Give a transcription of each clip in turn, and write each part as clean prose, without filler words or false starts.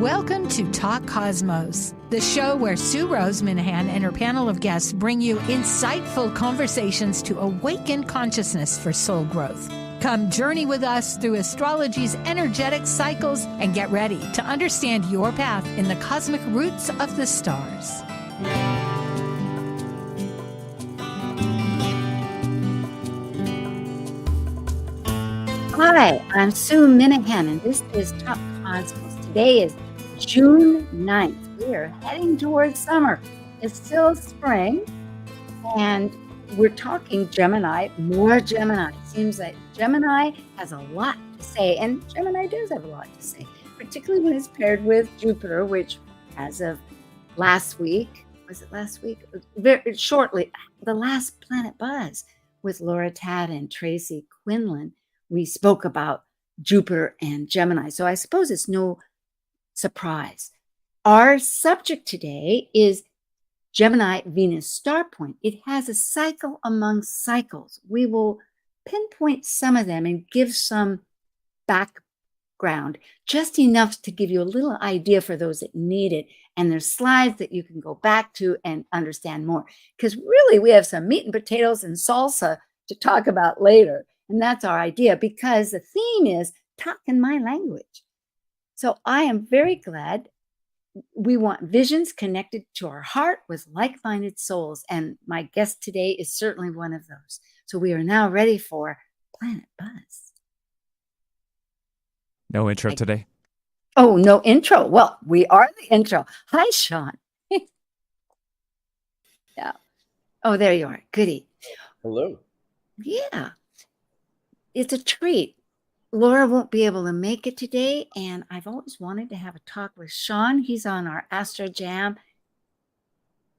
Welcome to Talk Cosmos, the show where Sue Minahan and her panel of guests bring you insightful conversations to awaken consciousness for soul growth. Come journey with us through astrology's energetic cycles and get ready to understand your path in the cosmic roots of the stars. Hi, I'm Sue Minahan, and this is Talk Cosmos. Today is June 9th. We are heading towards summer. It's still spring, and we're talking Gemini, more Gemini. It seems like Gemini has a lot to say, and Gemini does have a lot to say, particularly when it's paired with Jupiter, which as of last week, was it last week? Very shortly, the last Planet Buzz with Laura Tad and Tracy Quinlan, we spoke about Jupiter and Gemini. So I suppose it's no surprise. Our subject today is Gemini Venus Star Point. It has a cycle among cycles. We will pinpoint some of them and give some background, just enough to give you a little idea for those that need it. And there's slides that you can go back to and understand more. Because really, we have some meat and potatoes and salsa to talk about later. And that's our idea, because the theme is talking my language. So I am very glad. We want visions connected to our heart with like-minded souls. And my guest today is certainly one of those. So we are now ready for Planet Buzz. No intro today? Oh, no intro. Well, we are the intro. Hi, Sean. Yeah. Oh, there you are. Goody. Hello. Yeah. It's a treat. Laura won't be able to make it today, and I've always wanted to have a talk with Sean. He's on our Astro Jam.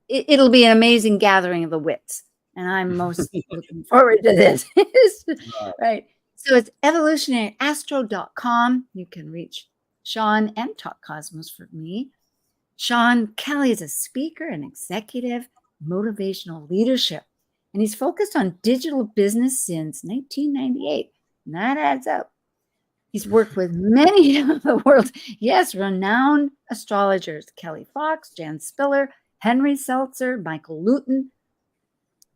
It'll be an amazing gathering of the wits, and I'm most looking forward to this. Right. So it's evolutionaryastro.com. You can reach Sean and Talk Cosmos for me. Sean Kelly is a speaker and executive, motivational leadership, and he's focused on digital business since 1998. And that adds up. He's worked with many of the world's, renowned astrologers, Kelly Fox, Jan Spiller, Henry Seltzer, Michael Luton.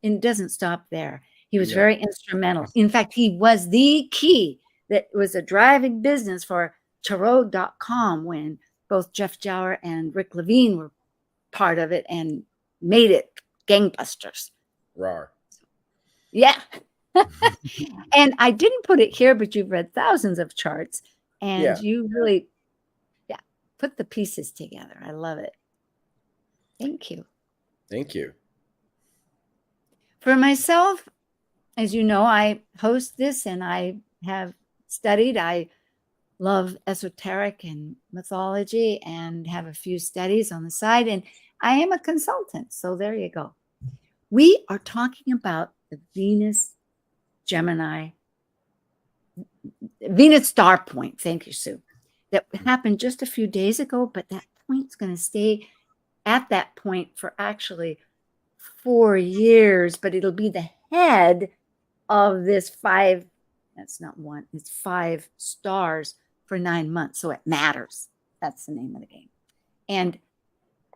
And it doesn't stop there. He was very instrumental. In fact, he was the key that was a driving business for Tarot.com when both Jeff Jower and Rick Levine were part of it and made it gangbusters. Rawr. Yeah. And I didn't put it here, but you've read thousands of charts, and you really, put the pieces together. I love it. Thank you. Thank you. For myself, as you know, I host this and I have studied. I love esoteric and mythology and have a few studies on the side, and I am a consultant. So there you go. We are talking about the Venus Star Point. Thank you, Sue. That happened just a few days ago, but that point's going to stay at that point for actually 4 years, but it'll be the head of this five stars for 9 months. So it matters. That's the name of the game. And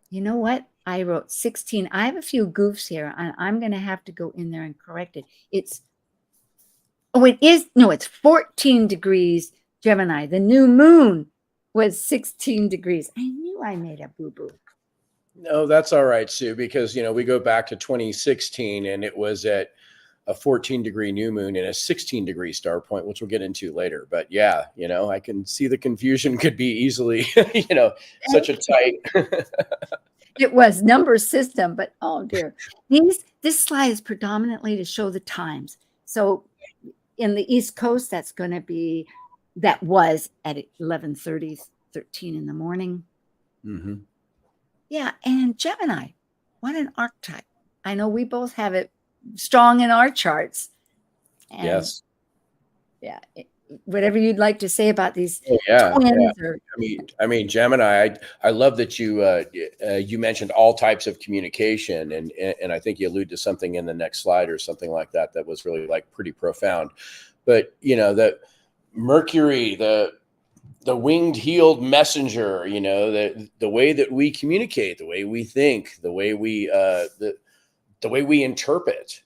you know what? I wrote 16. I have a few goofs here, and I'm going to have to go in there and correct it. It's 14 degrees Gemini. The new moon was 16 degrees. I knew I made a boo-boo. No, that's all right, Sue, because, we go back to 2016 and it was at a 14-degree new moon and a 16-degree star point, which we'll get into later. But I can see the confusion could be easily, such a tight. It was number system, but oh dear. This slide is predominantly to show the times. So in the East Coast, that was at 11:30, 13 in the morning. Mm-hmm. Yeah, and Gemini, what an archetype. I know we both have it strong in our charts. And yes. Yeah. Whatever you'd like to say about these twins. Or, I mean, Gemini. I love that you mentioned all types of communication, and I think you allude to something in the next slide or something like that was really pretty profound. But that Mercury, the the winged healed messenger, the way that we communicate, the way we think, the way we the way we interpret,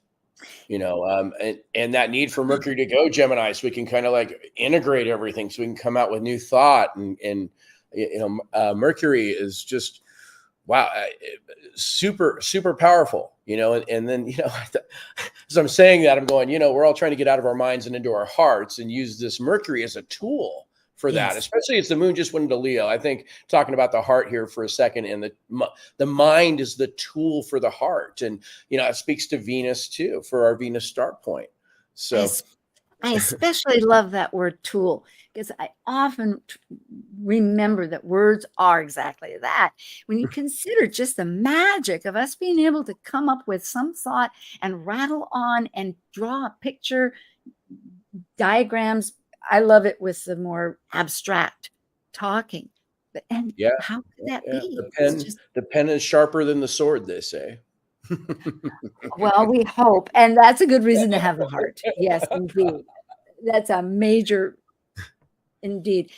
and that need for Mercury to go Gemini, so we can kind of like integrate everything, so we can come out with new thought, and Mercury is just wow, super super powerful, and then as I'm saying that, I'm going, we're all trying to get out of our minds and into our hearts and use this Mercury as a tool for that, especially as the moon just went into Leo. I think talking about the heart here for a second, and the mind is the tool for the heart, and it speaks to Venus too, for our Venus star point. So I especially love that word tool, because I often remember that words are exactly that. When you consider just the magic of us being able to come up with some thought and rattle on and draw a picture, diagrams. I love it with the more abstract talking. And how could that be? The pen is sharper than the sword, they say. Well, we hope. And that's a good reason to have the heart. Yes, indeed. That's a major, indeed.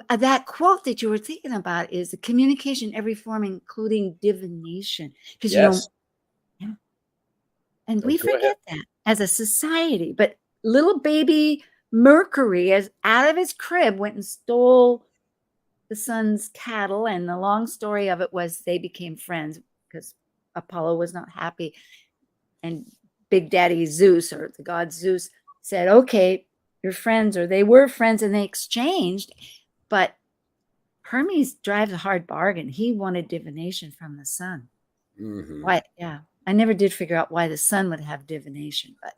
That quote that you were thinking about is the communication, every form, including divination. Because, and we forget that as a society. But little baby Mercury, as out of his crib, went and stole the sun's cattle. And the long story of it was they became friends because Apollo was not happy. And Big Daddy Zeus, or the god Zeus, said, okay, you're friends, or they were friends, and they exchanged. But Hermes drives a hard bargain. He wanted divination from the sun. Mm-hmm. Why? Yeah. I never did figure out why the sun would have divination, but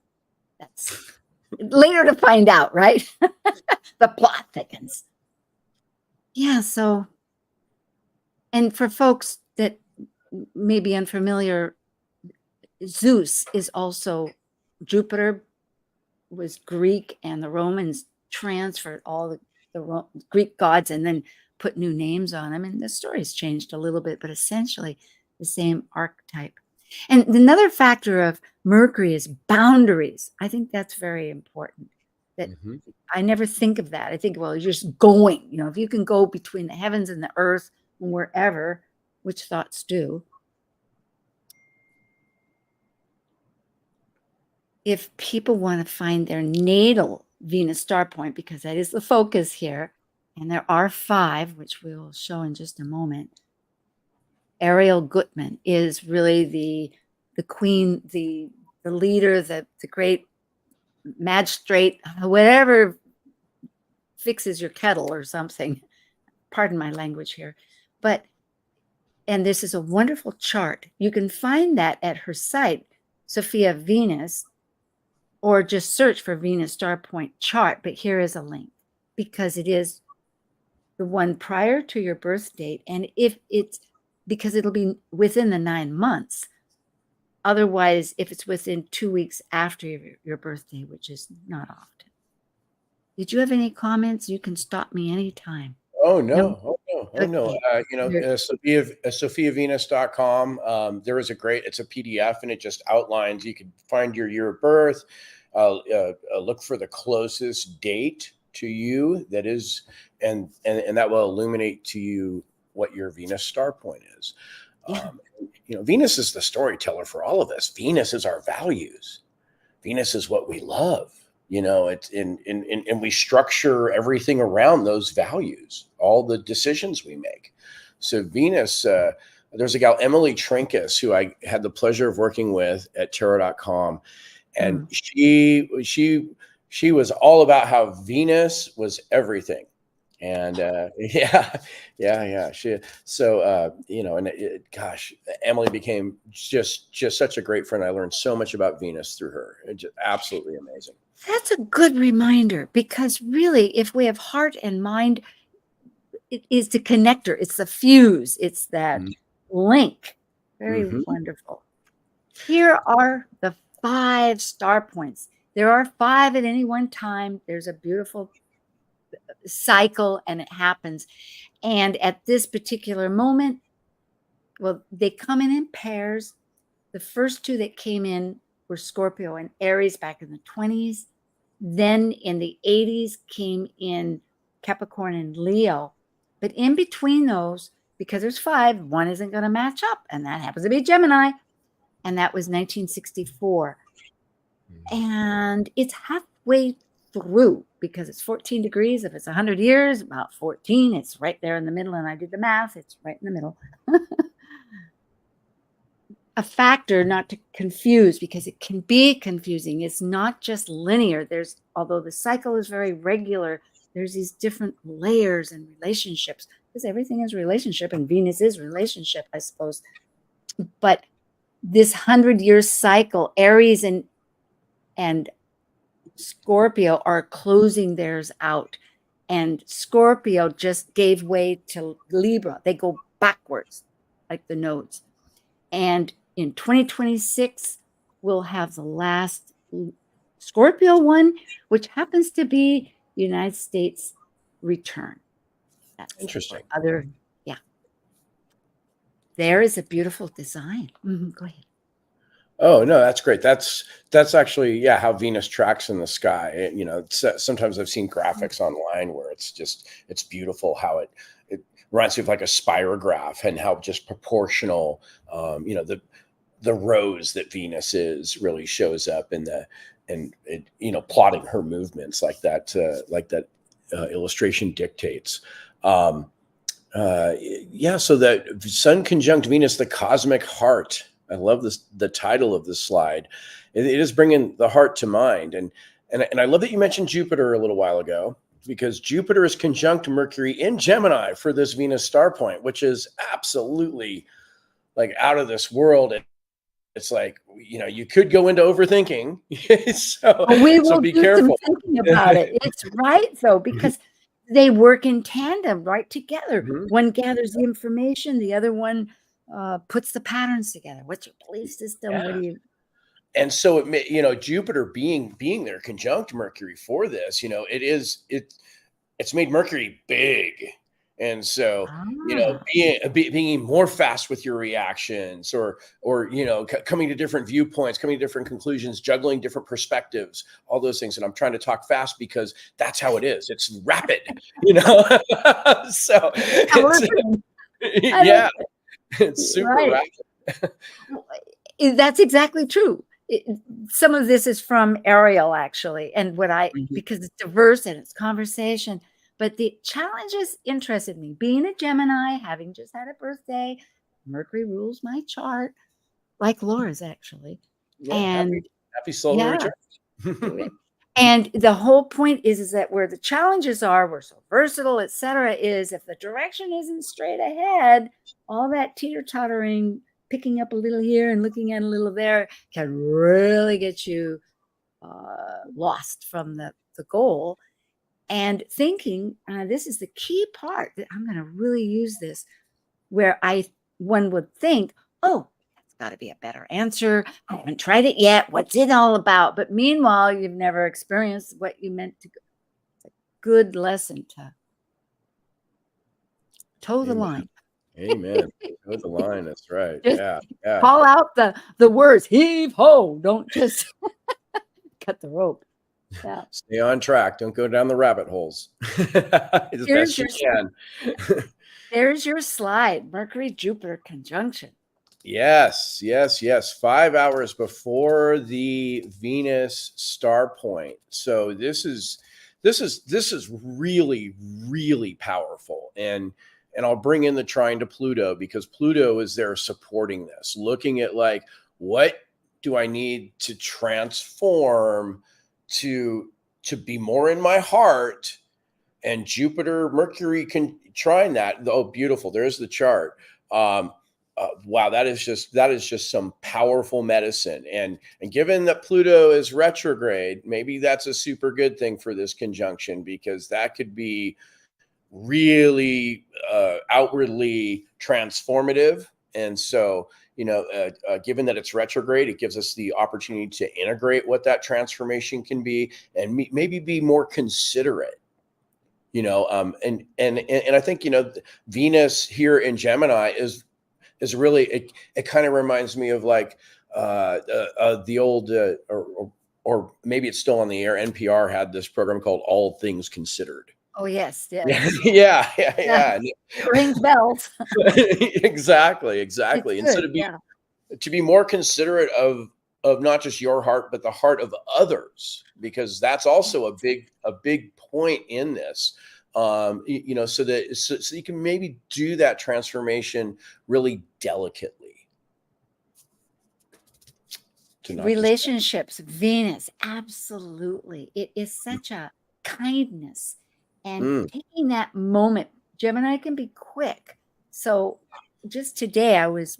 that's later to find out, right? The plot thickens. Yeah. So, and for folks that may be unfamiliar, Zeus is also Jupiter, was Greek, and the Romans transferred all the Greek gods and then put new names on them. And the story's changed a little bit, but essentially the same archetype. And another factor of Mercury is boundaries. I think that's very important. That I never think of that. I think, well, you're just going, if you can go between the heavens and the earth and wherever, which thoughts do. If people want to find their natal Venus star point, because that is the focus here, and there are 5, which we will show in just a moment. Ariel Gutman is really the queen, the leader, the great magistrate, whatever fixes your kettle or something. Pardon my language here. And this is a wonderful chart. You can find that at her site, Sophia Venus, or just search for Venus Star Point chart. But here is a link, because it is the one prior to your birth date. And because it'll be within the 9 months. Otherwise, if it's within 2 weeks after your birthday, which is not often. Did you have any comments? You can stop me anytime. Oh, no. SophiaVenus.com. There is it's a PDF, and it just outlines, you can find your year of birth, look for the closest date to you that is, and that will illuminate to you what your Venus star point is. Venus is the storyteller for all of this. Venus is our values. Venus is what we love. It's and we structure everything around those values, all the decisions we make. So Venus, there's a gal, Emily Trinkus, who I had the pleasure of working with at tarot.com. And she was all about how Venus was everything. And gosh, Emily became just such a great friend. I learned so much about Venus through her. It's just absolutely amazing. That's a good reminder, because really, if we have heart and mind, it is the connector. It's the fuse. It's that link. Very wonderful. Here are the 5 star points. There are 5 at any one time. There's a beautiful cycle, and it happens. And at this particular moment, well, they come in pairs. The first 2 that came in were Scorpio and Aries back in the 20s. Then in the 80s came in Capricorn and Leo. But in between those, because there's 5, one isn't going to match up. And that happens to be Gemini. And that was 1964. And it's halfway through because it's 14 degrees. If it's 100 years, about 14, it's right there in the middle. And I did the math. It's right in the middle. A factor not to confuse, because it can be confusing. It's not just linear. Although the cycle is very regular, there's these different layers and relationships, because everything is relationship and Venus is relationship, I suppose. But this 100-year cycle, Aries and Scorpio are closing theirs out. And Scorpio just gave way to Libra. They go backwards like the nodes. And in 2026, we'll have the last Scorpio one, which happens to be United States return. That's interesting. Yeah. There is a beautiful design. Go ahead. Oh, no, that's great. That's actually, yeah, how Venus tracks in the sky. Sometimes I've seen graphics online where it's beautiful how it reminds me of like a spirograph, and how just proportional, the rose that Venus is really shows up in plotting her movements like that illustration dictates. So that Sun conjunct Venus, the cosmic heart. I love the title of this slide. It is bringing the heart to mind. And I love that you mentioned Jupiter a little while ago, because Jupiter is conjunct Mercury in Gemini for this Venus star point, which is absolutely like out of this world. It's like, you could go into overthinking. so be careful. Some thinking about it. It's right, though, because they work in tandem, right together. One gathers the information, the other one puts the patterns together. What's your belief system? Yeah. What do you? And so Jupiter being there conjunct Mercury for this, it's made Mercury big. And so, being more fast with your reactions, or coming to different viewpoints, coming to different conclusions, juggling different perspectives, all those things. And I'm trying to talk fast because that's how it is. It's rapid, So it's super rapid. That's exactly true. Some of this is from Ariel, actually, and because it's diverse and it's conversation. But the challenges interested me. Being a Gemini, having just had a birthday, Mercury rules my chart, like Laura's actually. Yeah, and happy solar return. And the whole point is that where the challenges are, we're so versatile, etc., is if the direction isn't straight ahead, all that teeter-tottering, picking up a little here and looking at a little there, can really get you lost from the goal. And thinking, this is the key part that I'm going to really use this, where one would think, oh, that's got to be a better answer. I haven't tried it yet. What's it all about? But meanwhile, you've never experienced what you meant to. It's a good lesson to toe the line. Amen. Toe the line. That's right. Just yeah. Call out the words, heave ho. Don't just cut the rope. Yeah. Stay on track. Don't go down the rabbit holes. As best you can. There's your slide. Mercury Jupiter conjunction. Yes. 5 hours before the Venus star point. So this is really, really powerful. And I'll bring in the trine to Pluto, because Pluto is there supporting this, looking at like, what do I need to transform to be more in my heart? And Jupiter, Mercury can trine that. Oh, beautiful. There's the chart. Wow, that is just some powerful medicine. And given that Pluto is retrograde, maybe that's a super good thing for this conjunction, because that could be really outwardly transformative. And so, given that it's retrograde, it gives us the opportunity to integrate what that transformation can be, and maybe be more considerate. And I think Venus here in Gemini is really, it kind of reminds me of like the old or maybe it's still on the air. NPR had this program called All Things Considered. Oh, yes, Yeah, yes. yeah. It rings bells. Exactly, It's exactly. And so good, yeah. to be more considerate of not just your heart, but the heart of others, because that's also a big point in this. So you can maybe do that transformation really delicately, to not just Relationships, Venus, absolutely. It is such a kindness and mm, taking that moment. Gemini can be quick. So just today, I was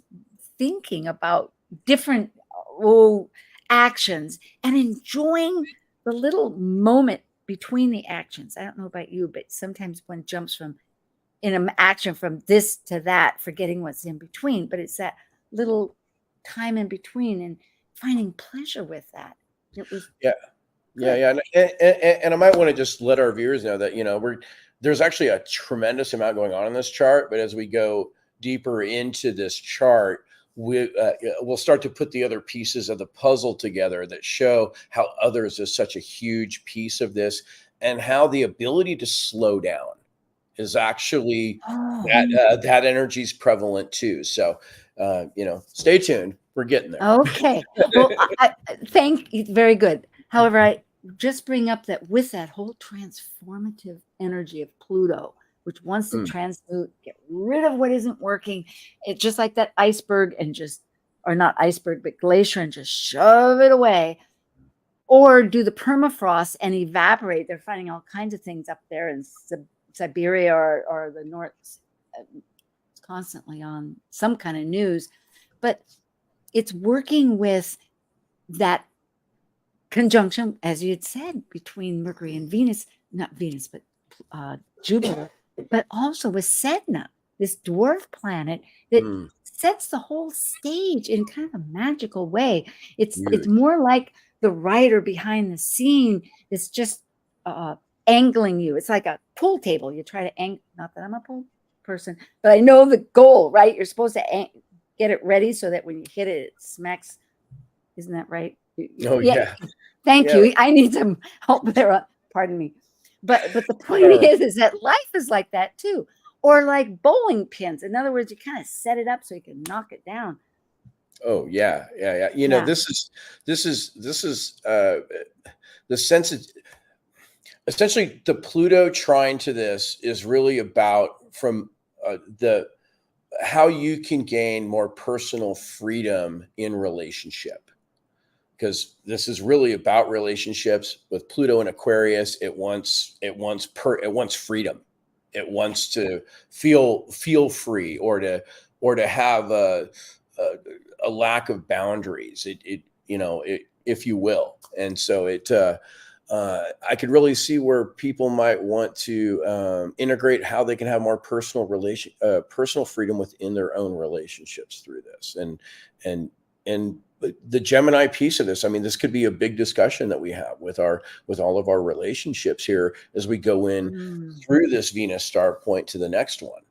thinking about different oh, actions and enjoying the little moment between the actions. I don't know about you, but sometimes one jumps from in an action from this to that, forgetting what's in between. But it's that little time in between and finding pleasure with that. It was yeah. Yeah, good. yeah, and I might want to just let our viewers know that there's actually a tremendous amount going on in this chart. But as we go deeper into this chart, we'll start to put the other pieces of the puzzle together that show how others is such a huge piece of this, and how the ability to slow down is actually Oh, that energy is prevalent too. So, stay tuned. We're getting there. okay. Well, I thank you. Very good. However, I just bring up that with that whole transformative energy of Pluto, which wants to Mm, transmute, get rid of what isn't working, it's just like that iceberg and just, or not iceberg, but glacier and just shove it away, or do the permafrost and evaporate. They're finding all kinds of things up there in Siberia or the North. It's constantly on some kind of news, but it's working with that conjunction, as you had said, between Mercury and Venus, not Venus, but Jupiter, but also with Sedna, this dwarf planet that mm, sets the whole stage in kind of a magical way. It's huge. more like the writer behind the scene is just angling you. It's like a pool table. You try to not that I'm a pool person, but I know the goal, right? You're supposed to get it ready so that when you hit it, it smacks. Isn't that right? Oh Yeah. yeah, Thank yeah. you. I need some help there. Pardon me. But the point Sure. is that life is like that too. Or like bowling pins. In other words, you kind of set it up so you can knock it down. Oh yeah, yeah, yeah. Yeah. This is the sense of, essentially, the Pluto trine to this is really about from the how you can gain more personal freedom in relationship, because this is really about relationships. With Pluto in Aquarius, it wants freedom. It wants to feel free, or to have a lack of boundaries. If you will. And so I could really see where people might want to integrate how they can have more personal freedom within their own relationships through this. And the Gemini piece of this, I mean, this could be a big discussion that we have with all of our relationships here as we go in through this Venus star point to the next one.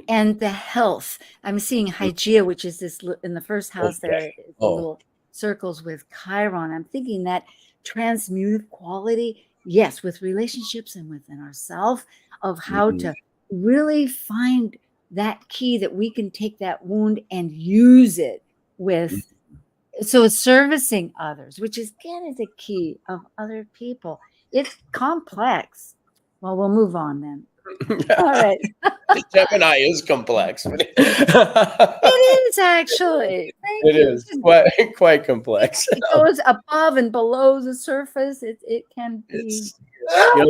And the health. I'm seeing Hygeia, which is this in the first Oh, house yeah. there, the little circles with Chiron. I'm thinking that transmutive quality, yes, with relationships and within ourselves, of how to really find that key that we can take that wound and use it with. So it's servicing others, which is again is a key of other people. It's complex. Well, we'll move on then. All right. Gemini is complex. It is actually. Thank It you. is quite complex. It goes above and below the surface. It can be. It's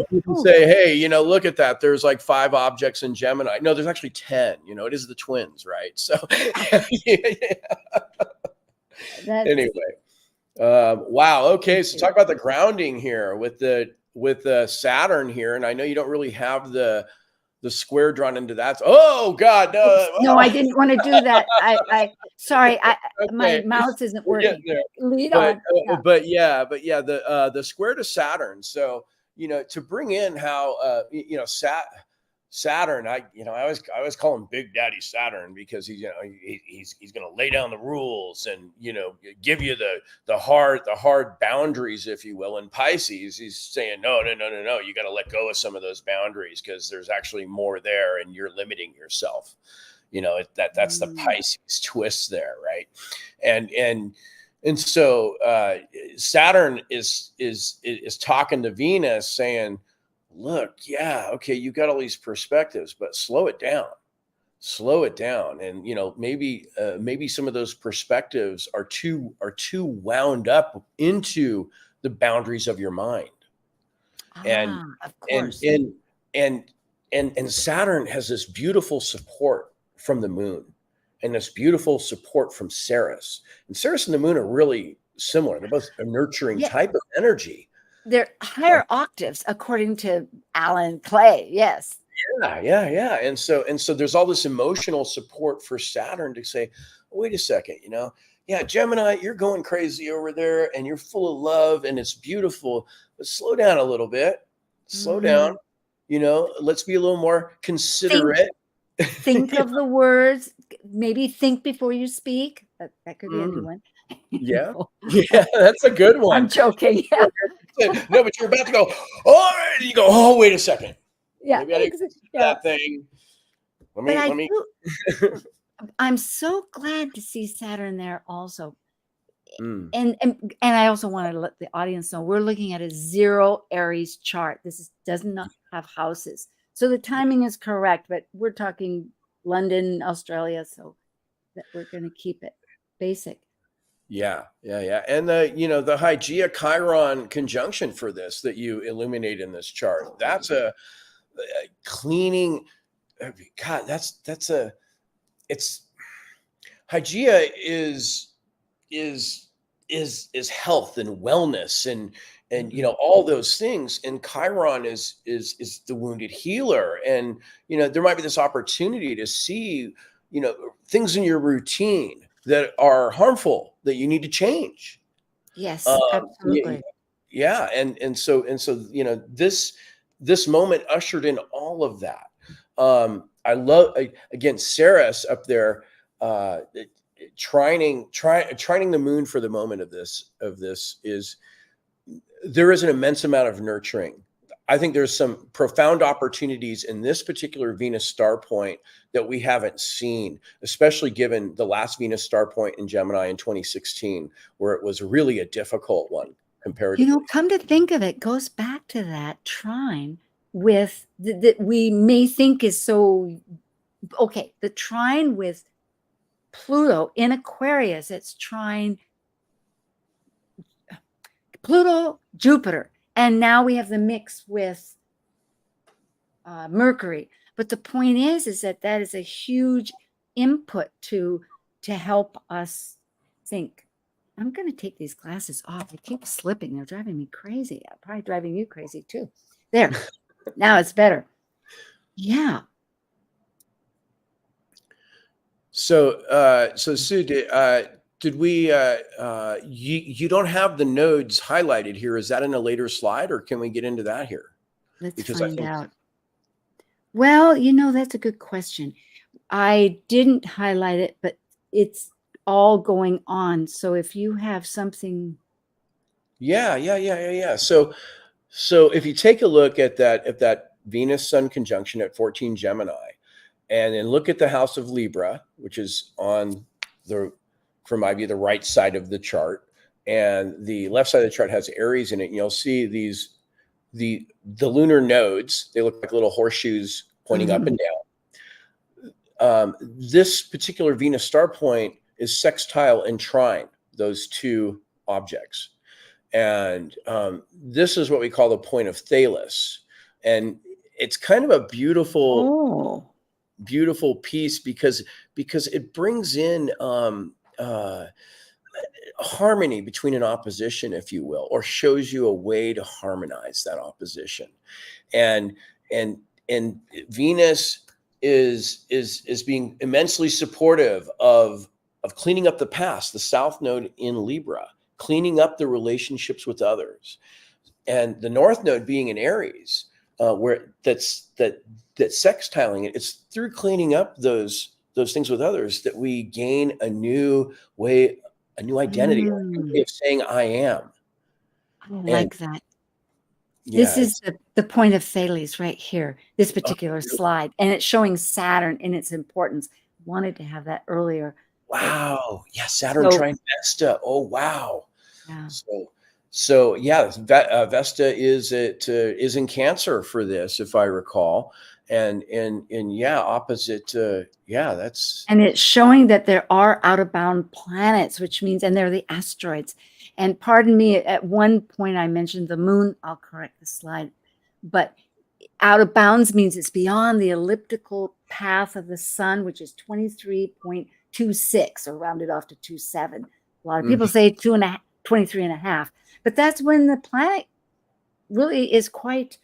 people say, hey, look at that. There's like 5 objects in Gemini. No, there's actually 10. It is the twins, right? So anyway, wow. Okay, so talk about the grounding here with the Saturn here, and I know you don't really have the square drawn into that. Oh God, no! No, I didn't want to do that. I sorry. My Okay. mouse isn't We're working. getting there. Lead But on. Yeah. but yeah, the square to Saturn. So to bring in how Saturn, I always call him Big Daddy Saturn, because he's going to lay down the rules and, give you the hard boundaries, if you will. In Pisces, he's saying, no, you got to let go of some of those boundaries, because there's actually more there and you're limiting yourself. That's the Pisces twist there, right? And so Saturn is talking to Venus, saying, look, yeah, okay, you got all these perspectives, but slow it down. And, maybe some of those perspectives are too wound up into the boundaries of your mind. And, of course. and Saturn has this beautiful support from the moon, and this beautiful support from Ceres. And Ceres and the moon are really similar. They're both a nurturing type of energy. They're higher octaves, according to Alan Clay. Yes. Yeah. And so there's all this emotional support for Saturn to say, wait a second, Gemini, you're going crazy over there and you're full of love and it's beautiful, but slow down a little bit. Slow down. Let's be a little more considerate. Think of the words. Maybe think before you speak. That could be a new one. Yeah, that's a good one. I'm joking. Yeah. No, but you're about to go, and you go, oh, wait a second. Yeah, maybe I didn't that thing. Let me. I'm so glad to see Saturn there also. And I also want to let the audience know we're looking at a 0 Aries chart. This does not have houses, so the timing is correct. But we're talking London, Australia, so that we're going to keep it basic. Yeah. And the Hygeia Chiron conjunction for this that you illuminate in this chart, that's a cleaning. God, it's Hygeia is health and wellness and all those things. And Chiron is the wounded healer. And there might be this opportunity to see things in your routine that are harmful that you need to change. Yes, absolutely. Yeah. And so, this moment ushered in all of that. I love, again, Ceres up there, trining the moon for the moment of this is, there is an immense amount of nurturing. I think there's some profound opportunities in this particular Venus star point that we haven't seen, especially given the last Venus star point in Gemini in 2016, where it was really a difficult one comparatively. Come to think of it, goes back to that trine with that we may think is so okay. The trine with Pluto in Aquarius, it's trine Pluto, Jupiter. And now we have the mix with Mercury. But the point is that is a huge input to help us think. I'm going to take these glasses off. They keep slipping. They're driving me crazy. Probably driving you crazy too. There. Now it's better. Yeah. So Sue, did we, you don't have the nodes highlighted here. Is that in a later slide, or can we get into that here? Let's find out. Well, that's a good question. I didn't highlight it, but it's all going on. So if you have something. Yeah. So if you take a look at that Venus Sun conjunction at 14 Gemini, and then look at the house of Libra, which is on from my view, the right side of the chart, and the left side of the chart has Aries in it. And you'll see the lunar nodes. They look like little horseshoes pointing up and down. This particular Venus star point is sextile and trine those two objects. And this is what we call the point of Thales. And it's kind of a beautiful piece because it brings in harmony between an opposition, if you will, or shows you a way to harmonize that opposition. And Venus is being immensely supportive of cleaning up the past, the South Node in Libra, cleaning up the relationships with others. And the North Node being in Aries, where that's sextiling it. It's through cleaning up those things with others that we gain a new way, a new identity, a new way of saying I am. I like that. Yeah, this is the point of Thales right here, this particular slide, and it's showing Saturn in its importance. Wanted to have that earlier. Wow. Yeah, Saturn trine Vesta. Oh, wow. Yeah. So yeah, Vesta is in Cancer for this, if I recall, and yeah, opposite. That's. And it's showing that there are out of bound planets, which means, and they're the asteroids. And pardon me, at one point I mentioned the moon. I'll correct the slide, but out of bounds means it's beyond the elliptical path of the sun, which is 23.26, or rounded off to 27. A lot of people say 23.5, but that's when the planet really is quite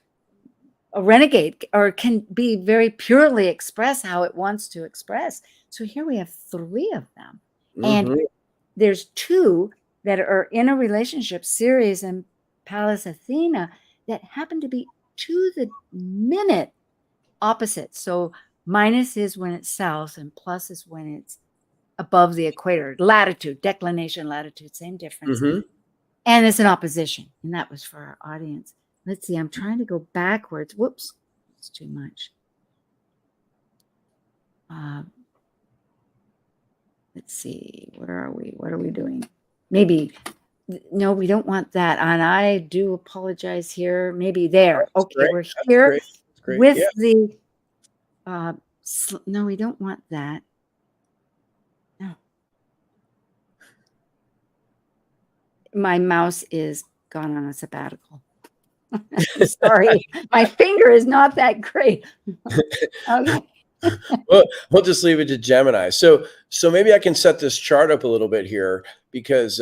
a renegade, or can be very purely express how it wants to express. So here we have 3 of them, and there's 2 that are in a relationship, Ceres and Pallas Athena, that happen to be to the minute opposite. So minus is when it's south, and plus is when it's above the equator. Latitude, declination, latitude, same difference. And it's an opposition. And that was for our audience. Let's see, I'm trying to go backwards. Whoops, it's too much. Let's see, where are we? What are we doing? Maybe, no, we don't want that. And I do apologize here. Maybe there. That's okay, great. We're here great. with the, no, we don't want that. No. My mouse is gone on a sabbatical. Sorry, my finger is not that great. Okay. Well, we'll just leave it to Gemini. So maybe I can set this chart up a little bit here, because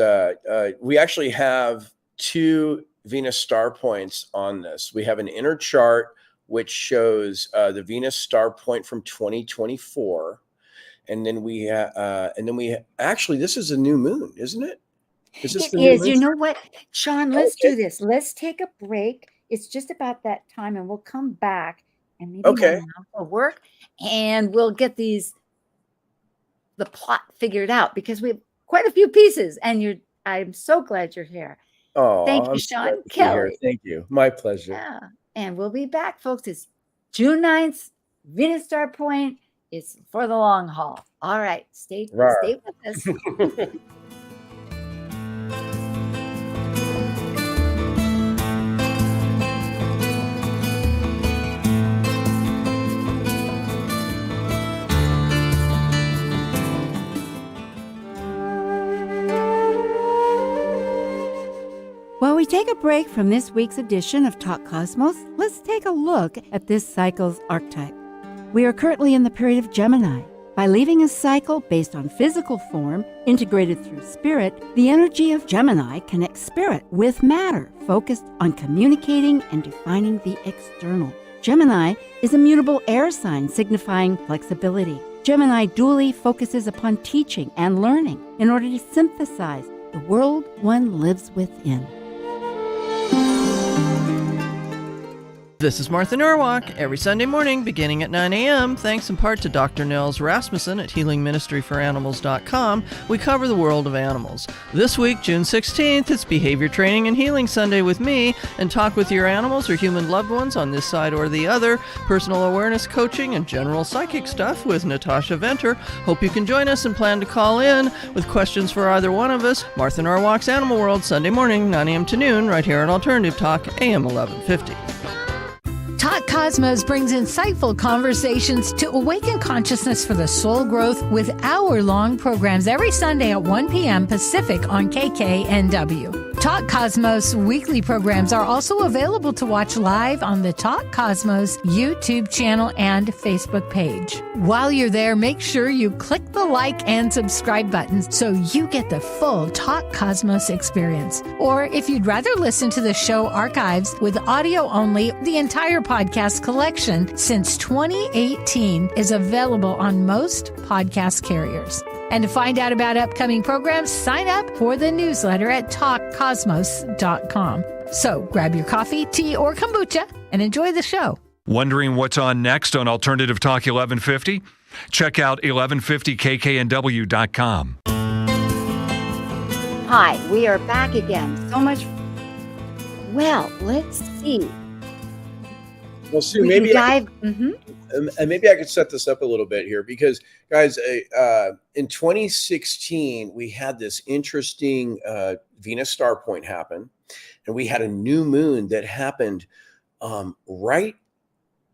we actually have 2 Venus star points on this. We have an inner chart which shows the Venus star point from 2024, and then we actually, this is a new moon, isn't it? Is this it is. You know what, Sean? Let's Okay. do this. Let's take a break. It's just about that time, and we'll come back, and maybe Okay. my mouth will work, and we'll get the plot figured out, because we have quite a few pieces, and I'm so glad you're here. Oh, Thank you, I'm Sean glad to be Kelly. here. Thank you. My pleasure. Yeah, and we'll be back, folks. It's June 9th, Venus Star Point. It's for the long haul. All right, stay with us. While we take a break from this week's edition of Talk Cosmos, let's take a look at this cycle's archetype. We are currently in the period of Gemini. By leaving a cycle based on physical form, integrated through spirit, the energy of Gemini connects spirit with matter, focused on communicating and defining the external. Gemini is a mutable air sign signifying flexibility. Gemini dually focuses upon teaching and learning in order to synthesize the world one lives within. This is Martha Norwalk, every Sunday morning beginning at 9 a.m. Thanks in part to Dr. Nels Rasmussen at healingministryforanimals.com, we cover the world of animals. This week, June 16th, it's Behavior Training and Healing Sunday with me, and talk with your animals or human loved ones on this side or the other, personal awareness coaching and general psychic stuff with Natasha Venter. Hope you can join us and plan to call in with questions for either one of us. Martha Norwalk's Animal World, Sunday morning, 9 a.m. to noon, right here on Alternative Talk, AM 1150. Talk Cosmos brings insightful conversations to awaken consciousness for the soul growth with hour-long programs every Sunday at 1 p.m. Pacific on KKNW. Talk Cosmos weekly programs are also available to watch live on the Talk Cosmos YouTube channel and Facebook page. While you're there, make sure you click the like and subscribe buttons so you get the full Talk Cosmos experience. Or if you'd rather listen to the show archives with audio only, the entire podcast collection since 2018 is available on most podcast carriers. And to find out about upcoming programs, sign up for the newsletter at talkcosmos.com. So grab your coffee, tea, or kombucha and enjoy the show. Wondering what's on next on Alternative Talk 1150? Check out 1150kknw.com. Hi, we are back again. So much. Well, let's see. Well, Sue, We maybe can dive. and maybe I could set this up a little bit here because, guys, in 2016 we had this interesting Venus Star Point happen, and we had a new moon that happened right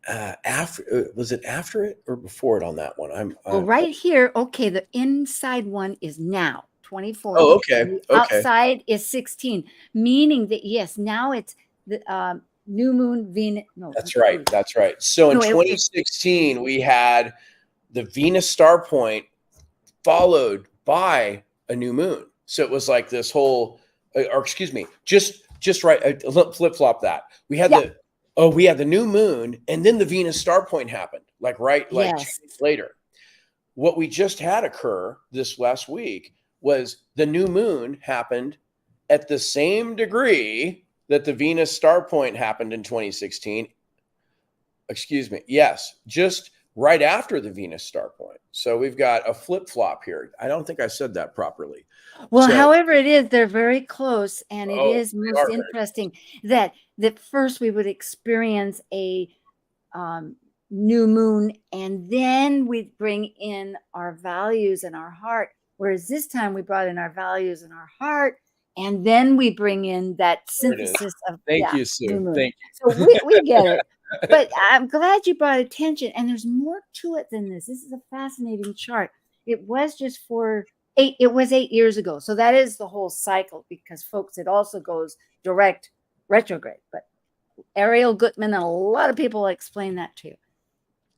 after. Was it after it or before it on that one? Well, right here, okay, the inside one is now 24. Oh, okay. The Okay. outside is 16, meaning that, yes, now it's the new moon Venus. No, That's right. That's right. So in No, it- 2016, we had the Venus Star Point followed by a new moon. So it was like this whole, or excuse me, just right. Flip flop that. We had we had the new moon, and then the Venus Star Point happened. Like 2 days later. What we just had occur this last week was the new moon happened at the same degree that the Venus Star Point happened in 2016. Excuse me. Yes, just right after the Venus Star Point. So we've got a flip-flop here. I don't think I said that properly. Well, So- however it is, they're very close, and it Oh, is they most are very interesting that first we would experience a new moon, and then we'd bring in our values and our heart. Whereas this time we brought in our values and our heart, and then we bring in that There it is. synthesis of Thank you, new Sue. moon. Thank So we get it. But I'm glad you brought attention, and there's more to it than this. This is a fascinating chart. It was just it was 8 years ago. So that is the whole cycle, because folks, it also goes direct retrograde. But Ariel Gutman and a lot of people explain that too.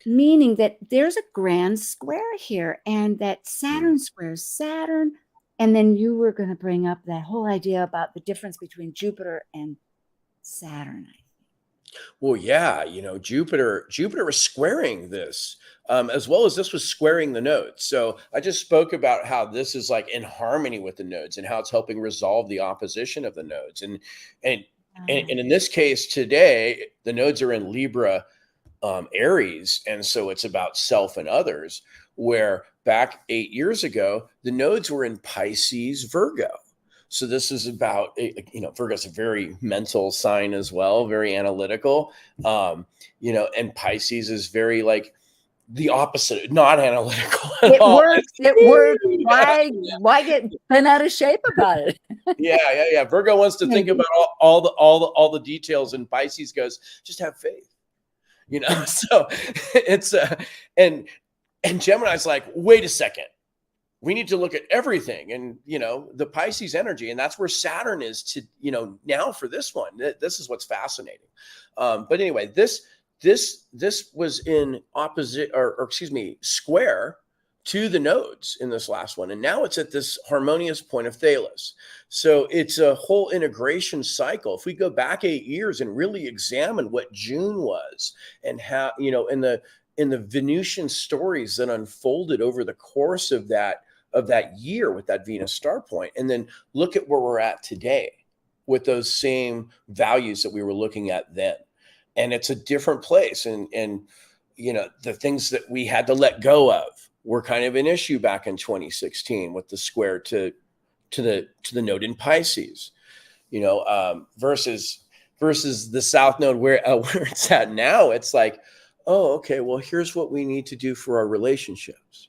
Meaning that there's a grand square here, and that Saturn squares Saturn. And then you were going to bring up that whole idea about the difference between Jupiter and Saturn. Well, yeah, Jupiter was squaring this, as well as this was squaring the nodes. So I just spoke about how this is like in harmony with the nodes and how it's helping resolve the opposition of the nodes. And in this case today, the nodes are in Libra, Aries, and so it's about self and others. Where back 8 years ago, the nodes were in Pisces, Virgo. So this is about, Virgo's a very mental sign as well, very analytical, and Pisces is very like the opposite, not analytical at all. It works. Why get bent out of shape about it? Yeah. Virgo wants to think about all the details, and Pisces goes, just have faith, So it's and Gemini's like, wait a second. We need to look at everything, and the Pisces energy, and that's where Saturn is to now for this one. This is what's fascinating. But anyway, this was in opposite, or excuse me, square to the nodes in this last one, and now it's at this harmonious point of Thales. So it's a whole integration cycle. If we go back 8 years and really examine what June was, and how in the Venusian stories that unfolded over the course of that year with that Venus Star Point, and then look at where we're at today with those same values that we were looking at then. And it's a different place. And the things that we had to let go of were kind of an issue back in 2016 with the square to the node in Pisces, versus the South Node where it's at now. It's like, oh, okay, well, here's what we need to do for our relationships.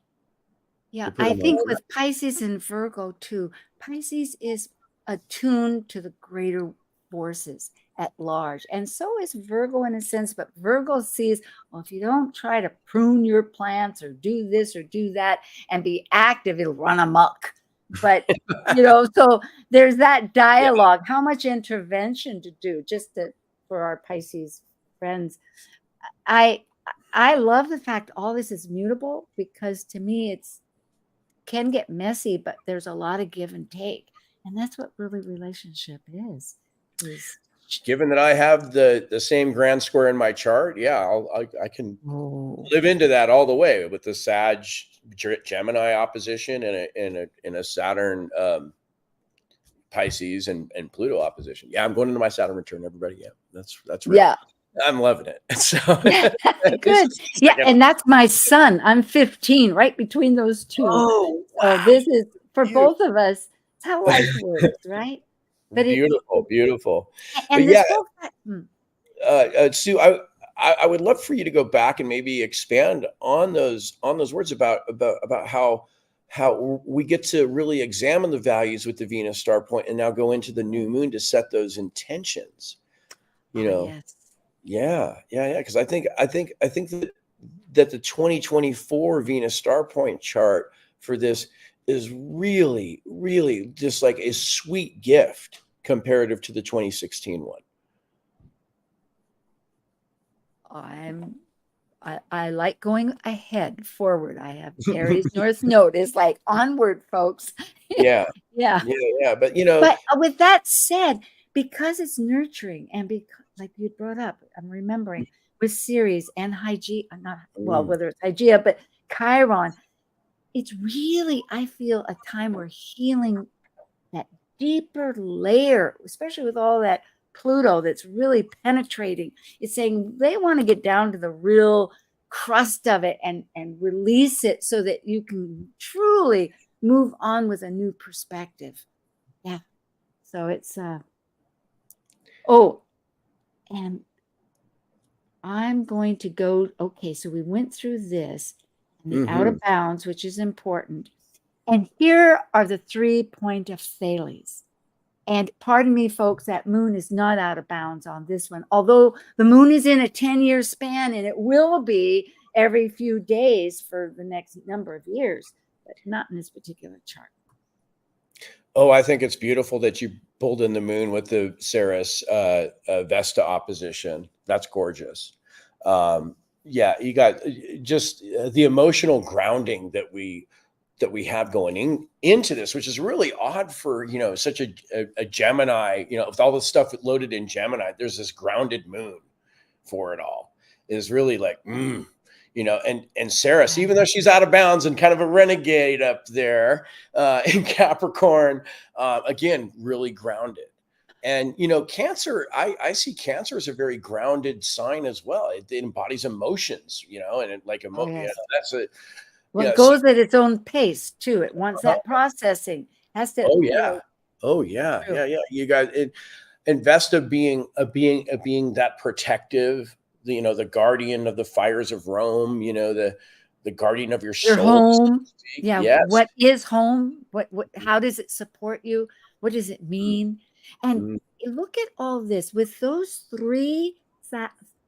Yeah, I think with Pisces and Virgo too, Pisces is attuned to the greater forces at large. And so is Virgo in a sense, but Virgo sees, well, if you don't try to prune your plants or do this or do that and be active, it'll run amok. But, so there's that dialogue. Yeah. How much intervention to do for our Pisces friends. I love the fact all this is mutable, because to me can get messy, but there's a lot of give and take. And that's what really relationship is. Given that I have the same grand square in my chart, I can live into that all the way with the Sag Gemini opposition and a Saturn Pisces and Pluto opposition. Yeah, I'm going into my Saturn return, everybody. Yeah, that's real. Yeah. I'm loving it. So Good. Yeah. And that's my son. I'm 15, right between those two. Oh, So wow. this is for Beautiful. both of us. It's how life works, right? But Beautiful. And But this yeah, whole Sue, I would love for you to go back and maybe expand on those words about how we get to really examine the values with the Venus star point and now go into the new moon to set those intentions. yes. Yeah. Because I think that the 2024 Venus star point chart for this is really, really just like a sweet gift comparative to the 2016 one. I like going ahead, forward. I have Aries North Node is like onward, folks. Yeah. Yeah. But But with that said, because it's nurturing and because, like you brought up, I'm remembering with Ceres and Hygeia, whether it's Hygeia, but Chiron, it's really, I feel, a time where healing that deeper layer, especially with all that Pluto that's really penetrating. It's saying they want to get down to the real crust of it and release it so that you can truly move on with a new perspective. Yeah. So it's and I'm going to go, okay, so we went through this and the out of bounds, which is important. And here are the 3 point of Thales. And pardon me, folks, that moon is not out of bounds on this one, although the moon is in a 10-year span and it will be every few days for the next number of years, but not in this particular chart. Oh, I think it's beautiful that you pulled in the moon with the Ceres Vesta opposition. That's gorgeous. Yeah, you got just the emotional grounding that we have going into this, which is really odd for, such a Gemini, with all the stuff loaded in Gemini, there's this grounded moon for it all. Is really like, and Ceres, even though she's out of bounds and kind of a renegade up there in Capricorn, again, really grounded. And, Cancer, I see Cancer as a very grounded sign as well. It embodies emotions, and that's a, well, it goes at its own pace too. It wants that processing. Has to. Oh yeah. You guys, and Vesta being that protective, the guardian of the fires of Rome. The guardian of your soul. Home. Yeah. Yes. What is home? What? How does it support you? What does it mean? And look at all this with those 3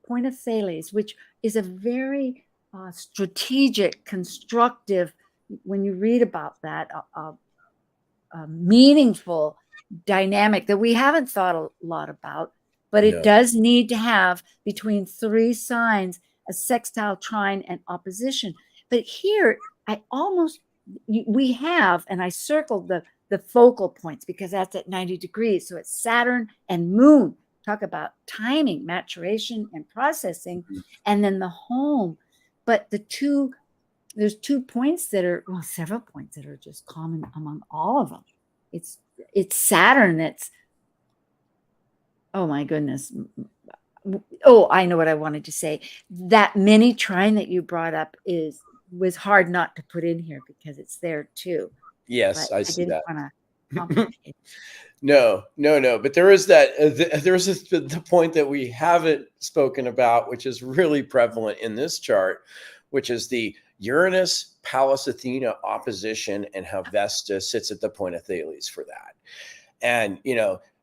point of Thales, which is a very strategic, constructive, when you read about that, meaningful dynamic that we haven't thought a lot about, but it does need to have between 3 signs a sextile, trine, and opposition. But here, we have, and I circled the focal points because that's at 90 degrees. So it's Saturn and Moon. Talk about timing, maturation, and processing, and then the home. But there's 2 points that are, several points that are just common among all of them. It's Saturn that's, oh my goodness. Oh, I know what I wanted to say. That mini trine that you brought up was hard not to put in here because it's there too. Yes, but I see that. Want to complicate. No. But there is the point that we haven't spoken about, which is really prevalent in this chart, which is the Uranus Pallas Athena opposition and how Vesta sits at the point of Thales for that. And,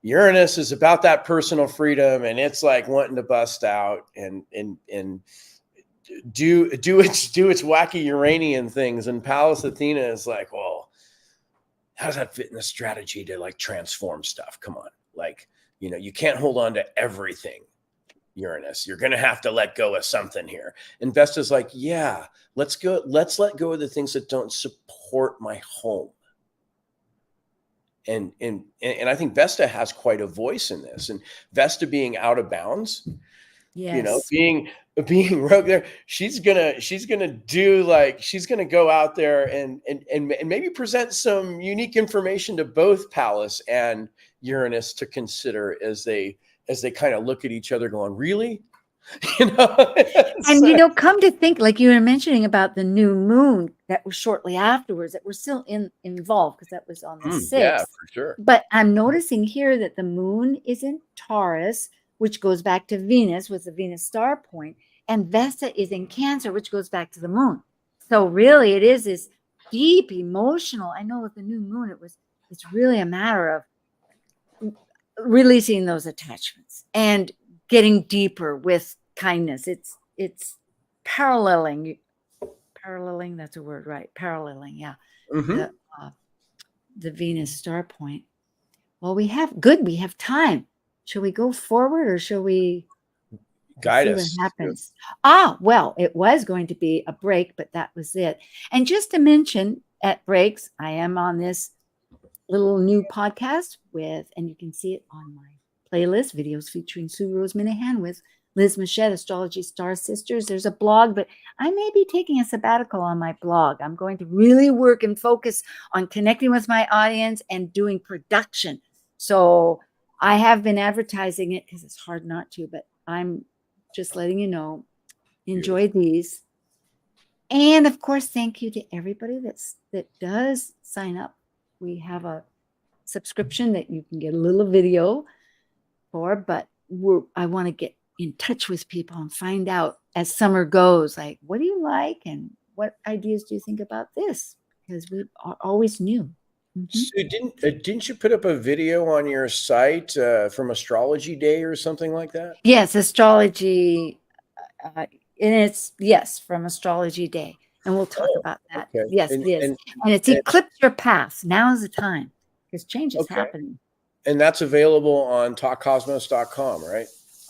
Uranus is about that personal freedom, and it's like wanting to bust out and do its wacky Uranian things. And Pallas Athena is like, well, how does that fit in the strategy to like transform stuff? Come on. Like, you can't hold on to everything, Uranus. You're going to have to let go of something here. And Vesta's like, yeah, let's let go of the things that don't support my home. And I think Vesta has quite a voice in this. And Vesta being out of bounds, You know, Yes. being rogue there, she's gonna do like she's gonna go out there and maybe present some unique information to both Pallas and Uranus to consider as they kind of look at each other, going, "Really?" You know. And come to think, like you were mentioning about the new moon that was shortly afterwards, that we're still involved because that was on the 6th. Yeah, for sure. But I'm noticing here that the moon is in Taurus, which goes back to Venus with the Venus Star Point, and Vesta is in Cancer, which goes back to the moon. So really, it is this deep emotional. I know with the new moon, it's really a matter of releasing those attachments and getting deeper with kindness. It's paralleling. That's a word, right? Paralleling, yeah. The Venus Star Point. Well, we have time. Shall we go forward or shall we guide see us? What happens? Well, it was going to be a break, but that was it. And just to mention, at breaks, I am on this little new podcast and you can see it on my playlist, videos featuring Sue Minahan with Liz Machette, Astrology Star Sisters. There's a blog, but I may be taking a sabbatical on my blog. I'm going to really work and focus on connecting with my audience and doing production. So I have been advertising it because it's hard not to, but I'm just letting you know, enjoy these. And of course, thank you to everybody that does sign up. We have a subscription that you can get a little video for, but I want to get in touch with people and find out as summer goes, like, what do you like and what ideas do you think about this? Because we are always new. So didn't you put up a video on your site from Astrology Day or something like that? Yes, astrology, and it's from Astrology Day, and we'll talk about that. Okay. Yes, it is, and it's eclipse your path. Now is the time because change is happening. And that's available on talkcosmos.com, right?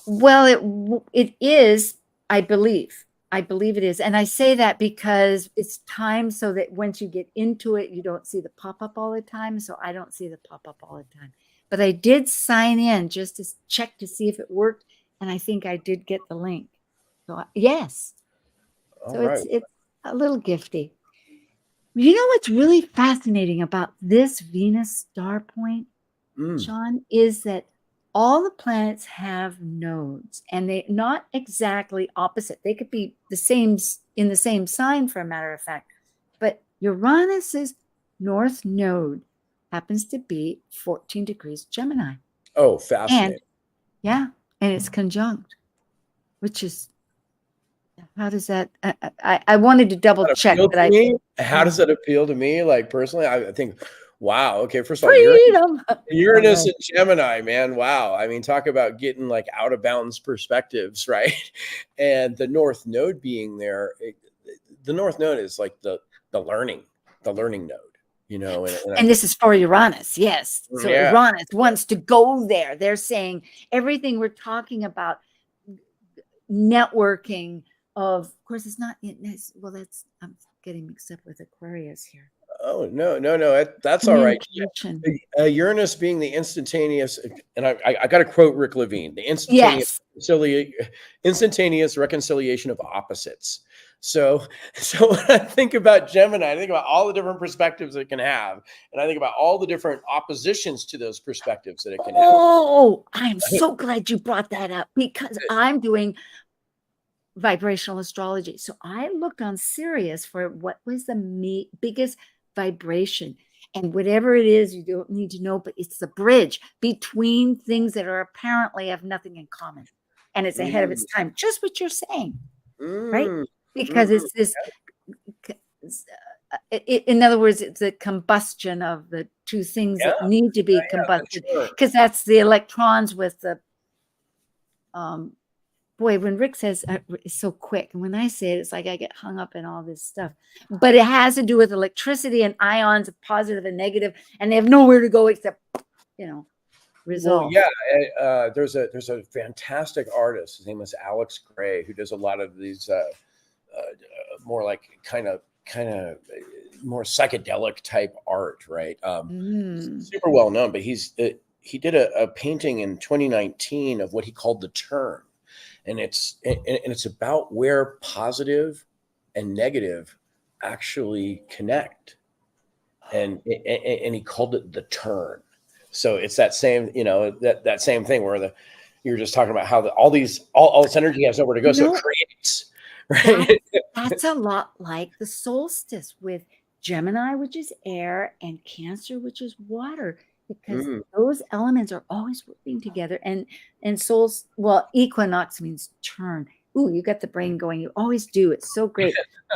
Well, it is, I believe. I believe it is. And I say that because it's time so that once you get into it, you don't see the pop-up all the time. So I don't see the pop-up all the time. But I did sign in just to check to see if it worked. And I think I did get the link. So yes. It's a little gifty. You know what's really fascinating about this Venus Star Point, Sean, is that all the planets have nodes, and they're not exactly opposite. They could be in the same sign, for a matter of fact. But Uranus's North Node happens to be 14 degrees Gemini. Oh, fascinating. And it's conjunct, which is, how does that, I wanted to double check. How does that appeal to me? Like, personally, I think, wow. Okay. First of all, freedom. Uranus and Gemini, man. Wow. I mean, talk about getting like out of bounds perspectives, right? And the North Node being there, the North Node is like the learning node, you know. And this is for Uranus. Yes. So Uranus wants to go there. They're saying everything we're talking about, networking of course, it's not, I'm getting mixed up with Aquarius here. Oh, no. That's all right. Uranus being the instantaneous, and I got to quote Rick Levine, the instantaneous reconciliation of opposites. So when I think about Gemini, I think about all the different perspectives it can have. And I think about all the different oppositions to those perspectives that it can have. Oh, I'm so glad you brought that up because I'm doing vibrational astrology. So I looked on Sirius for what was the biggest vibration, and whatever it is, you don't need to know, but it's the bridge between things that are apparently have nothing in common, and it's ahead of its time. Just what you're saying, right? Because it's this. In other words, it's the combustion of the two things that need to be combusted, because that's the electrons with the. Boy, when Rick says it's so quick, and when I say it, it's like I get hung up in all this stuff. But it has to do with electricity and ions of positive and negative, and they have nowhere to go except, resolve. Well, there's a fantastic artist. His name is Alex Gray, who does a lot of these more like kind of more psychedelic type art, right? Super well known, but he did a painting in 2019 of what he called the turn. and it's about where positive and negative actually connect. And he called it the turn. So it's that same, that same thing where you were just talking about how all this energy has nowhere to go. So it creates, right? That's a lot like the solstice with Gemini, which is air, and Cancer, which is water, because those elements are always working together. And equinox means turn. Ooh, you got the brain going. You always do. It's so great.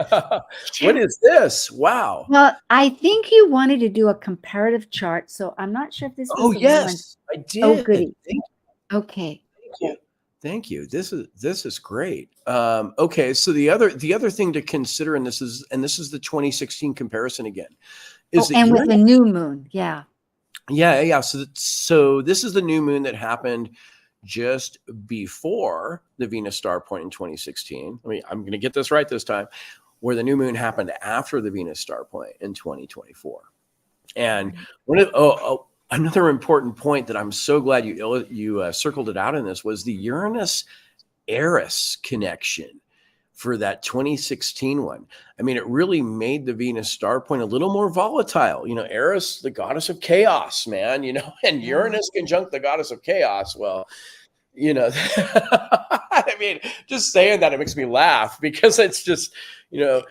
What is this? Wow. Well, I think you wanted to do a comparative chart, so I'm not sure if this was the one. I did. Oh, goody. Okay. Thank you. This is great. Okay, so the other thing to consider, and this is the 2016 comparison again, is and with the new moon, yeah. So this is the new moon that happened just before the Venus Star Point in 2016. I'm going to get this right this time, where the new moon happened after the Venus Star Point in 2024. And another important point that I'm so glad you circled it out in this was the Uranus-Eris connection for that 2016 one. I mean, it really made the Venus Star Point a little more volatile. Eris, the goddess of chaos, man, and Uranus conjunct the goddess of chaos. Well, I mean, just saying that, it makes me laugh because it's just, the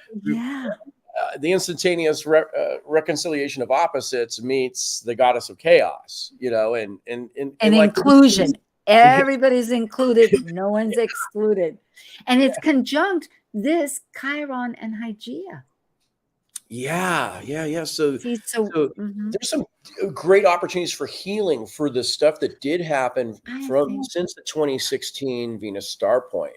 instantaneous reconciliation of opposites meets the goddess of chaos, and inclusion. Everybody's included. No one's excluded. And it's conjunct this Chiron and Hygeia. Yeah. So there's some great opportunities for healing for the stuff that did happen since the 2016 Venus Star Point.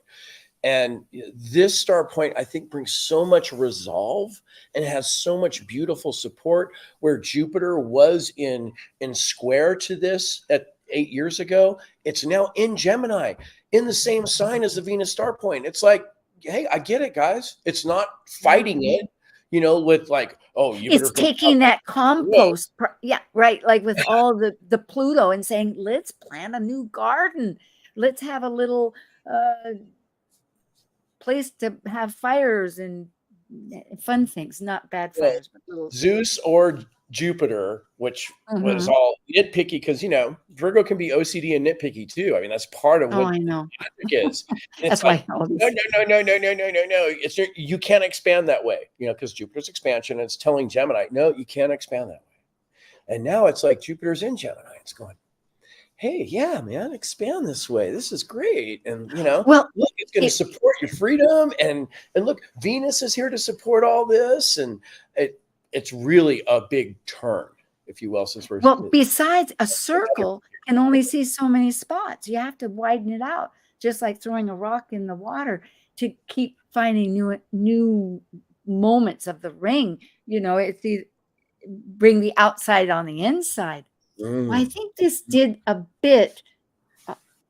And this star point, I think, brings so much resolve and has so much beautiful support, where Jupiter was in square to this at 8 years ago. It's now in Gemini, in the same sign as the Venus Star Point. It's like, hey, I get it, guys. It's not fighting it, with like, Jupiter. It's taking that compost. Yeah, right. Like with all the Pluto, and saying, let's plant a new garden. Let's have a little place to have fires and fun things, not bad fires, but little Zeus or Jupiter, which was all nitpicky, because Virgo can be OCD and nitpicky too. I mean, that's part of what I know is. That's why no. You can't expand that way, because Jupiter's expansion, and it's telling Gemini, no, you can't expand that way. And now it's like Jupiter's in Gemini. It's going, hey, yeah, man, expand this way. This is great. And, look, it's going to support your freedom. And look, Venus is here to support all this. And it's really a big turn, if you will. Besides, a circle can only see so many spots. You have to widen it out, just like throwing a rock in the water to keep finding new moments of the ring. Bring the outside on the inside. I think this did a bit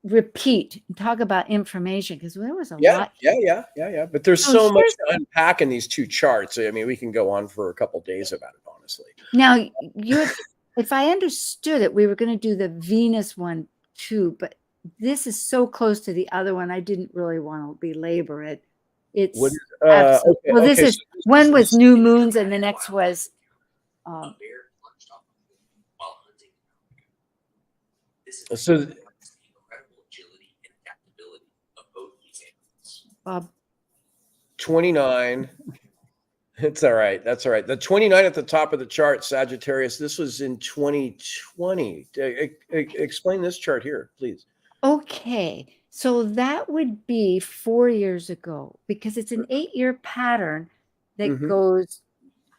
repeat and talk about information, because there was a lot. Yeah. But there's so much to unpack in these two charts. I mean, we can go on for a couple of days about it, honestly. Now, if I understood it, we were going to do the Venus one too, but this is so close to the other one, I didn't really want to belabor it. It's one was new moons, and the next was so 29. It's all right. That's all right. The 29 at the top of the chart, Sagittarius. This was in 2020. Explain this chart here, please. Okay. So that would be 4 years ago, because it's an 8-year pattern that goes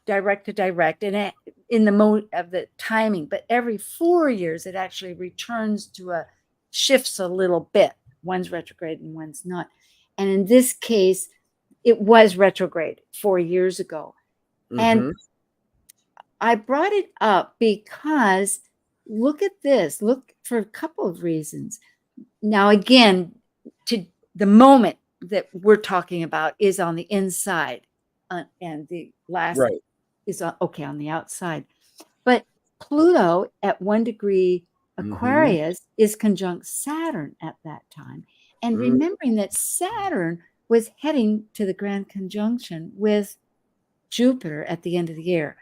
direct to direct, and in the mode of the timing. But every 4 years, it actually returns to shifts a little bit. One's retrograde and one's not. And in this case, it was retrograde 4 years ago. And I brought it up because look at this. Look, for a couple of reasons. Now, again, to the moment that we're talking about is on the inside, and the last is on the outside. But Pluto at 1 degree Aquarius is conjunct Saturn at that time. And remembering that Saturn was heading to the grand conjunction with Jupiter at the end of the year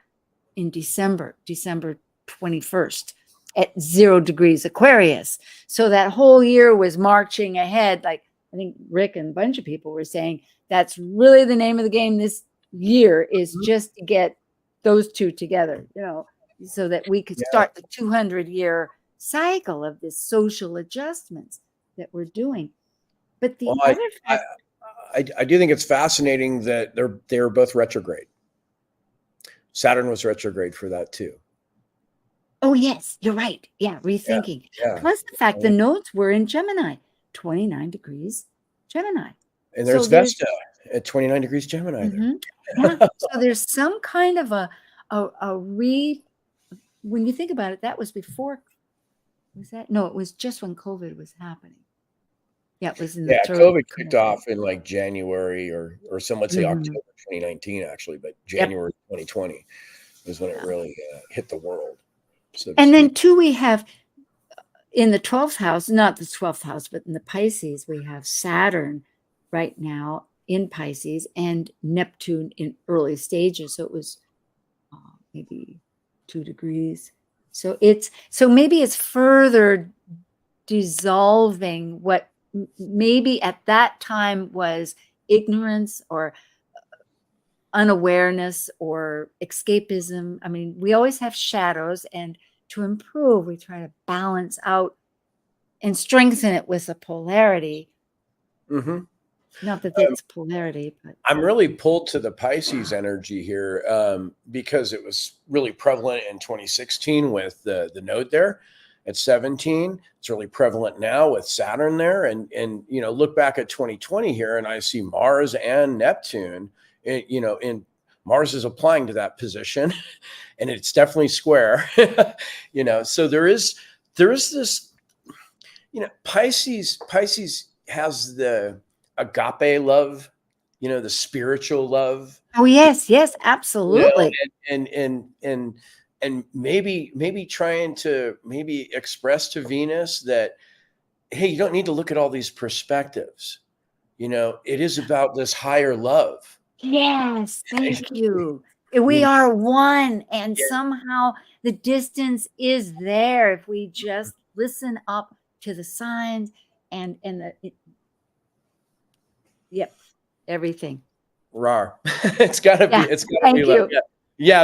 in December 21st at 0 degrees Aquarius. So that whole year was marching ahead. Like I think Rick and a bunch of people were saying, that's really the name of the game this year, is just to get those two together, so that we could start the 200-year cycle of this social adjustments that we're doing. But the other fact, I do think it's fascinating that they're both retrograde. Saturn was retrograde for that too. Oh yes, you're right. Yeah, rethinking. Yeah. Plus the fact the nodes were in Gemini, 29 degrees Gemini. And there's Vesta at 29 degrees Gemini. Yeah. So there's some kind of when you think about it, that was before. Was that? No, it was just when COVID was happening. Yeah, it was in the COVID kicked off in like January or some would say October 2019 actually, but January 2020 was when it really hit the world. So and then too, we have in the 12th house, not the 12th house, but in the Pisces, we have Saturn right now in Pisces and Neptune in early stages. So it was maybe 2 degrees. So maybe it's further dissolving what maybe at that time was ignorance or unawareness or escapism. I mean, we always have shadows, and to improve, we try to balance out and strengthen it with a polarity. Not that it's polarity, but I'm really pulled to the Pisces energy here because it was really prevalent in 2016 with the node there at 17. It's really prevalent now with Saturn there, and look back at 2020 here, and I see Mars and Neptune. In Mars is applying to that position, and it's definitely square. So there is this. Pisces has the agape love, the spiritual love. Oh yes, absolutely. And maybe trying to express to Venus that, hey, you don't need to look at all these perspectives. It is about this higher love. Yes, thank you. We are one, and somehow the distance is there if we just listen up to the signs and everything. Rar. It's gotta be. It's gotta be like,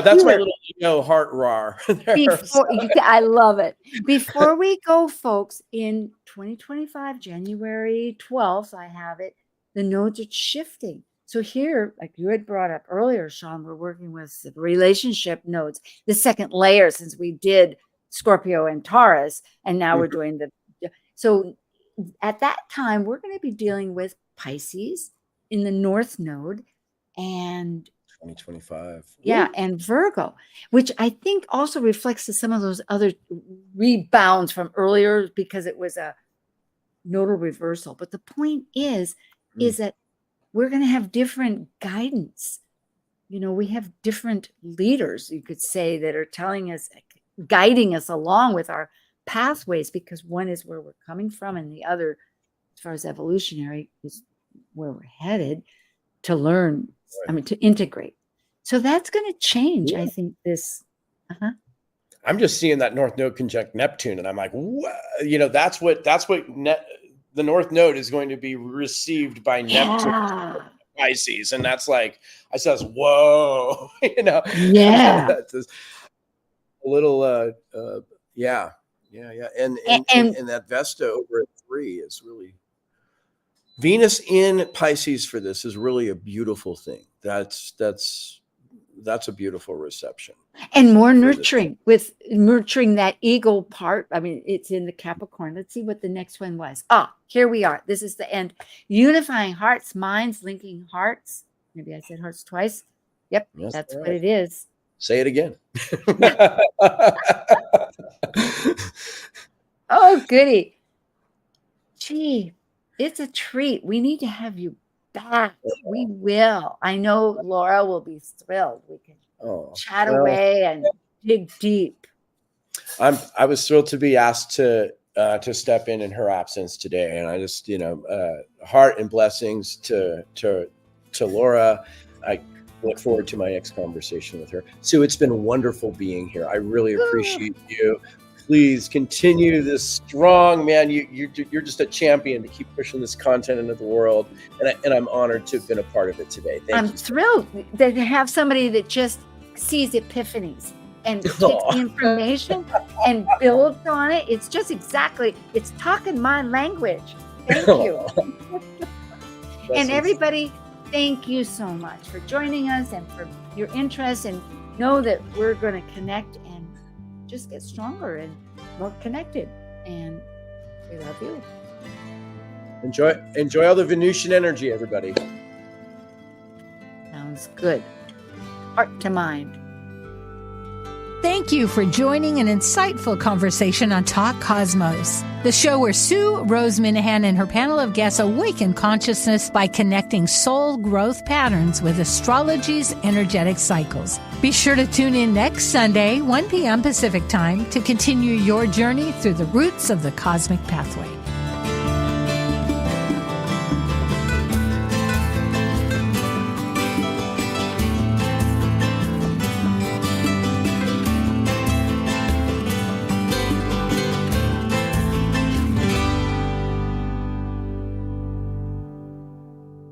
that's my little ego heart rar. I love it. Before we go, folks, in 2025, January 12th, I have it. The nodes are shifting. So here, like you had brought up earlier, Sean, we're working with the relationship nodes, the second layer, since we did Scorpio and Taurus, and now we're doing so at that time, we're going to be dealing with Pisces in the North Node and 2025. And Virgo, which I think also reflects to some of those other rebounds from earlier because it was a nodal reversal. But the point is that we're going to have different guidance. We have different leaders, you could say, that are telling us, guiding us along with our pathways, because one is where we're coming from and the other, as far as evolutionary, is where we're headed to learn, to integrate. So that's going to change, I think, this. I'm just seeing that North Node conjunct Neptune, and I'm like, that's what the North Node is going to be received by Neptune, Pisces, and that's like, I says, whoa, that's a little, and that Vesta over at 3 is really. Venus in Pisces for this is really a beautiful thing. That's a beautiful reception. And more nurturing, with nurturing that ego part. I mean, it's in the Capricorn. Let's see what the next one was. Here we are. This is the end. Unifying hearts, minds, linking hearts. Maybe I said hearts twice. Yep, that's what it is. Say it again. Oh, goody. Gee, it's a treat. We need to have you back. We will. I know Laura will be thrilled. We can chat away and dig deep. I was thrilled to be asked to to step in her absence today. And I just, heart and blessings to Laura. I look forward to my next conversation with her. Sue, it's been wonderful being here. I really appreciate you. Please continue this strong, man. You're just a champion to keep pushing this content into the world. And I'm honored to have been a part of it today. Thank you. I'm thrilled to have somebody that just sees epiphanies and takes the information and builds on it. It's just it's talking my language. Thank you. And everybody, thank you so much for joining us and for your interest, and know that we're going to connect and just get stronger and more connected. And we love you. Enjoy all the Venusian energy, everybody. Sounds good. Heart to mind. Thank you for joining an insightful conversation on Talk Cosmos, the show where Sue Minahan and her panel of guests awaken consciousness by connecting soul growth patterns with astrology's energetic cycles. Be sure to tune in next Sunday, 1 p.m. Pacific Time, to continue your journey through the roots of the cosmic pathway.